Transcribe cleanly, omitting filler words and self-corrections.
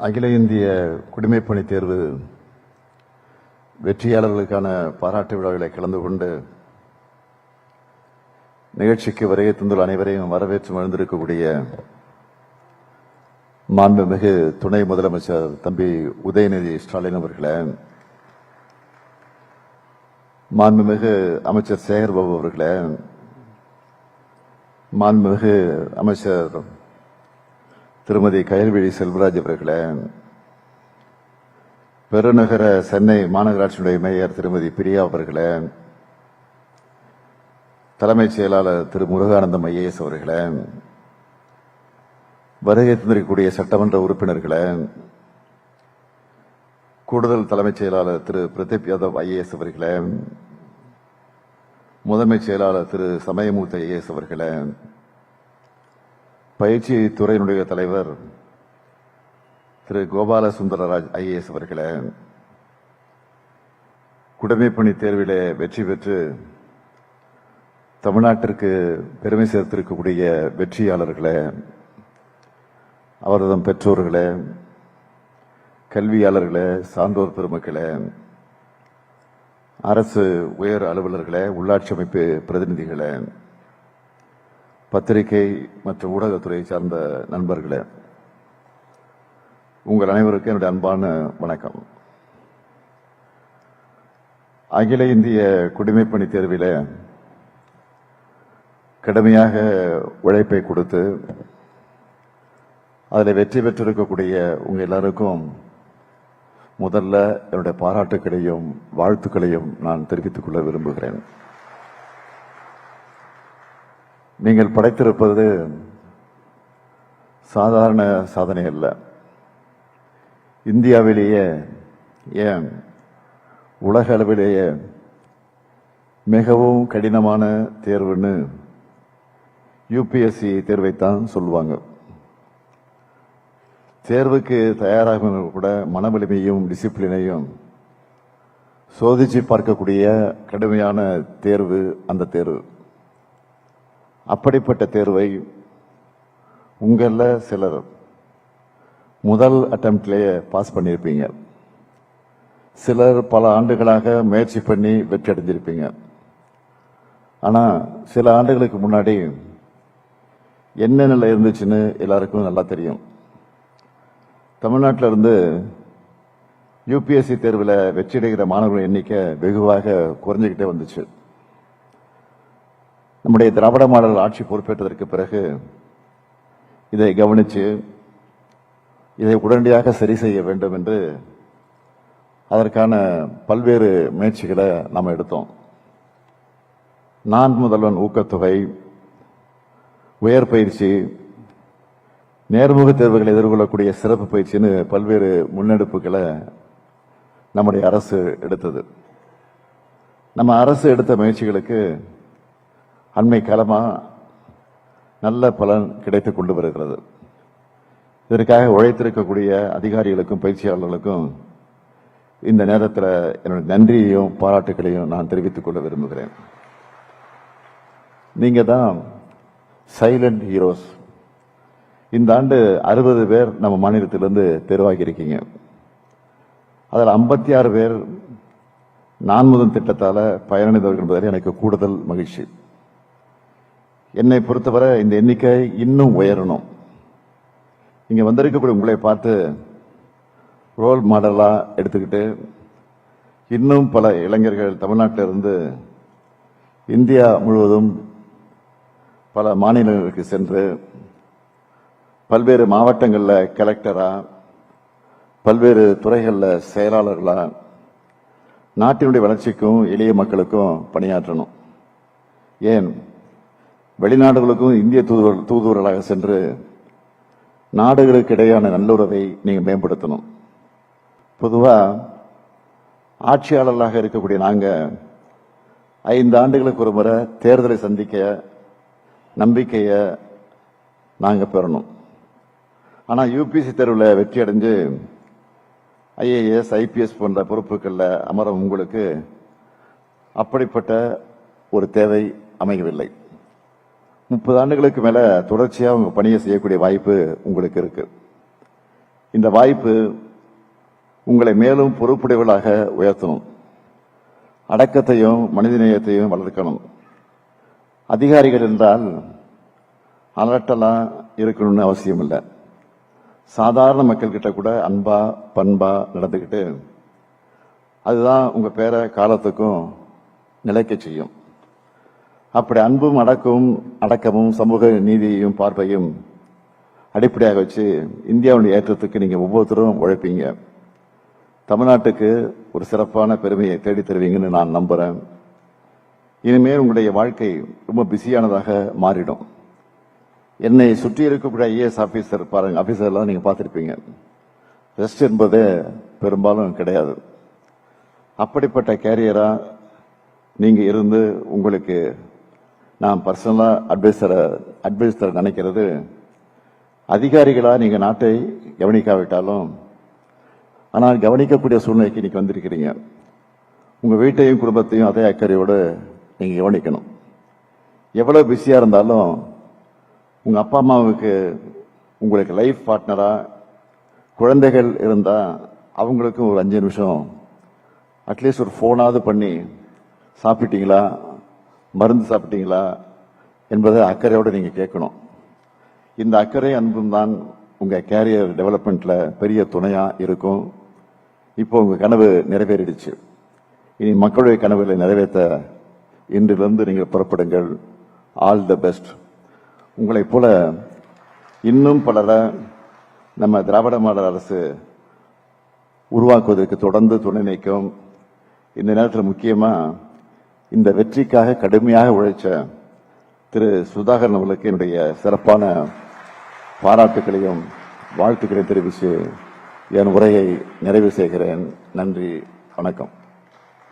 அகில இந்திய குடிமைப்பணி தேர்வு வெற்றியாளர்களுக்கான பாராட்டு விழாவில் கலந்து கொண்டு நிகழ்ச்சிக்கு வருகை தந்துள்ள அனைவரையும் வரவேற்று மகிழ்ந்திருக்கக்கூடிய மாண்புமிகு துணை முதலமைச்சர் தம்பி உதயநிதி ஸ்டாலின் அவர்களே, மாண்புமிகு அமைச்சர் சேகர்பாபு அவர்களே, மாண்புமிகு அமைச்சர் திருமதி கயல்விழி செல்வராஜ் அவர்களே, பெருநகர சென்னை மாநகராட்சியுடைய மேயர் திருமதி பிரியா அவர்களே, தலைமைச் செயலாளர் திரு முருகானந்தம் ஐஏஎஸ் அவர்களே, வருகை தந்திருக்கக்கூடிய சட்டமன்ற உறுப்பினர்களே, கூடுதல் தலைமைச் செயலாளர் திரு பிரதீப் யாதவ் ஐஏஎஸ் அவர்களே, முதன்மைச் செயலாளர் திரு சமயமூர்த்தி ஐஏஎஸ் அவர்களே, பயிற்சி துறையினுடைய தலைவர் திரு கோபால சுந்தரராஜ் ஐஏஎஸ் அவர்களே, குடிமைப்பணி தேர்விலே வெற்றி பெற்று தமிழ்நாட்டிற்கு பெருமை சேர்த்திருக்கக்கூடிய வெற்றியாளர்களே, அவரது பெற்றோர்களே, கல்வியாளர்களே, சான்றோர் பெருமக்களே, அரசு உயர் அலுவலர்களே, உள்ளாட்சி அமைப்பு பிரதிநிதிகளே, பத்திரிகை மற்றும் ஊடகத்துறை சார்ந்த நண்பர்களே, உங்கள் அனைவருக்கும் என்னுடைய அன்பான வணக்கம். அகில இந்திய குடிமைப்பணி தேர்விலே கடுமையாக உழைப்பை கொடுத்து அதில் வெற்றி பெற்றிருக்கக்கூடிய உங்க எல்லாருக்கும் முதல்ல என்னுடைய பாராட்டுக்களையும் வாழ்த்துக்களையும் நான் தெரிவித்துக் கொள்ள விரும்புகிறேன். நீங்கள் படைத்திருப்பது சாதாரண சாதனை அல்ல. இந்தியாவிலேயே ஏன் உலக அளவிலேயே மிகவும் கடினமான தேர்வுன்னு யூபிஎஸ்சி தேர்வைத்தான் சொல்லுவாங்க. தேர்வுக்கு தயாராக கூட மன வலிமையும் டிசிப்ளினையும் சோதிச்சு பார்க்கக்கூடிய கடுமையான தேர்வு அந்த தேர்வு. அப்படிப்பட்ட தேர்வை உங்கள சிலர் முதல் அட்டெம்ப்ட்லேயே பாஸ் பண்ணியிருப்பீங்க. சிலர் பல ஆண்டுகளாக முயற்சி பண்ணி வெற்றி அடைஞ்சிருப்பீங்க. ஆனால் சில ஆண்டுகளுக்கு முன்னாடி என்ன நிலை இருந்துச்சுன்னு எல்லாருக்கும் நல்லா தெரியும். தமிழ்நாட்டில் இருந்து யூபிஎஸ்சி தேர்வில் வெற்றி அடைகிற மாணவர்கள் எண்ணிக்கை வெகுவாக குறைஞ்சிக்கிட்டே வந்துச்சு. நம்முடைய திராவிட மாடல் ஆட்சி பொறுப்பேற்றதற்கு பிறகு இதை கவனித்து இதை உடனடியாக சரி செய்ய வேண்டும் என்று அதற்கான பல்வேறு முயற்சிகளை நாம் எடுத்தோம். நான் முதல்வன் ஊக்கத்தொகை, உயர் பயிற்சி, நேர்முக தேர்வுகளை எதிர்கொள்ளக்கூடிய சிறப்பு பயிற்சின்னு பல்வேறு முன்னெடுப்புகளை நம்முடைய அரசு எடுத்தது. நம்ம அரசு எடுத்த முயற்சிகளுக்கு அண்மை காலமா நல்ல பலன் கிடைத்துக் கொண்டு வருகிறது. இதற்காக உழைத்திருக்கக்கூடிய அதிகாரிகளுக்கும் பயிற்சியாளர்களுக்கும் இந்த நேரத்தில் என்னுடைய நன்றியையும் பாராட்டுகளையும் நான் தெரிவித்துக் கொள்ள விரும்புகிறேன். நீங்க தான் சைலண்ட் ஹீரோஸ். இந்த ஆண்டு 60 பேர் நம்ம மாநிலத்திலிருந்து தேர்வாகி இருக்கீங்க. அதில் 56 பேர் நான் முதல் திட்டத்தால பயனடைந்தவர்கள் என்பதில் எனக்கு கூடுதல் மகிழ்ச்சி. என்னை பொறுத்தவரை இந்த எண்ணிக்கை இன்னும் உயரணும். இங்க வந்திருக்கக்கூடிய உங்களை பார்த்து ரோல் மாடலா எடுத்துக்கிட்டு இன்னும் பல இளைஞர்கள் தமிழ்நாட்டில் இருந்து இந்தியா முழுவதும் பல மாநிலங்களுக்கு சென்று பல்வேறு மாவட்டங்களில் கலெக்டரா, பல்வேறு துறைகளில் செயலாளர்களா நாட்டினுடைய வளர்ச்சிக்கும் எளிய மக்களுக்கும் பணியாற்றணும். ஏன் வெளிநாடுகளுக்கும் இந்திய தூதுவர்களாக சென்று நாடுகளுக்கு இடையான நல்லுறவை நீங்க மேம்படுத்தணும். பொதுவா ஆட்சியாளர்களாக இருக்கக்கூடிய நாங்க 5 ஆண்டுகளுக்கு ஒரு முறை தேர்தலை சந்திக்க நம்பிக்கைய நாங்க பெறணும். ஆனா யூபிஎஸ்சி தேர்வில் வெற்றி அடைஞ்சு ஐஏஎஸ், ஐபிஎஸ் போன்ற பொறுப்புகளில் அமரும் உங்களுக்கு அப்படிப்பட்ட ஒரு தேவை அமையவில்லை. 30 ஆண்டுகளுக்கு மேல தொடர்ச்சியா உங்க பணியை செய்யக்கூடிய வாய்ப்பு உங்களுக்கு இருக்கு. இந்த வாய்ப்பு உங்களை மேலும் பொறுப்புடையவர்களாக உயர்த்தணும். அடக்கத்தையும் மனிதநேயத்தையும் வளர்க்கணும். அதிகாரிகள் என்றால் அலட்டலா இருக்கணும்னு அவசியம் இல்லை. சாதாரண மக்கள்கிட்ட கூட அன்பா பண்பா நடந்துக்கிட்டு அதுதான் உங்க பேரை காலத்துக்கும் நிலைக்க செய்யும். அப்படி அன்பும் அடக்கமும் சமூக நீதியையும் பார்ப்பையும் அடிப்படையாக வச்சு இந்தியாவுடைய ஏற்றத்துக்கு நீங்க ஒவ்வொருத்தரும் உழைப்பீங்க. தமிழ்நாட்டுக்கு ஒரு சிறப்பான பெருமையை தேடித் தருவீங்கன்னு நான் நம்புறேன். இனிமேல் உங்களுடைய வாழ்க்கை ரொம்ப பிஸியானதாக மாறிடும். என்னை சுற்றி இருக்கக்கூடிய ஐஏஎஸ் ஆபீசர் பாருங்க, ஆபீசர்லாம் நீங்க பார்த்திருப்பீங்க. ரெஸ்ட் என்பது பெரும்பாலும் கிடையாது. அப்படிப்பட்ட கேரியரா நீங்க இருந்து உங்களுக்கு நான் பர்சனலா அட்வைஸ் தர நினைக்கிறது, அதிகாரிகளா நீங்க நாட்டை கவனிக்காவிட்டாலும் ஆனால் கவனிக்கக்கூடிய சூழ்நிலைக்கு இன்னைக்கு வந்திருக்கிறீங்க. உங்க வீட்டையும் குடும்பத்தையும் அதே அக்கறையோடு நீங்க கவனிக்கணும். எவ்வளவு பிஸியா இருந்தாலும் உங்க அப்பா அம்மாவுக்கு உங்களுக்கு லைஃப் பார்ட்னரா குழந்தைகள் இருந்தா அவங்களுக்கு ஒரு 5 நிமிஷம் அட்லீஸ்ட் ஒரு போனாவது பண்ணி சாப்பிட்டீங்களா, மருந்து சாப்பிட்டீங்களா என்பதை அக்கறையோடு நீங்க கேட்கணும். இந்த அக்கறை அன்பும் தான் உங்க கேரியர் டெவலப்மெண்ட்ல பெரிய துணையா இருக்கும். இப்போ உங்க கனவு நிறைவேறிடுச்சு. இனி மக்களுடைய கனவுகளை நிறைவேற்ற இன்றிலிருந்து நீங்கள் புறப்படுங்கள். All the best. உங்களைப் போல இன்னும் பலரை நம்ம திராவிட மாடல் அரசு உருவாக்குவதற்கு தொடர்ந்து துணை நிற்கும். இந்த நேரத்தில் முக்கியமா இந்த வெற்றிக்காக கடுமையாக உழைச்ச திரு சுதாகரன் அவர்களுக்கு என்னுடைய சிறப்பான பாராட்டுகளையும் வாழ்த்துக்களையும் தெரிவித்து என் உரையை நிறைவு செய்கிறேன். நன்றி, வணக்கம்.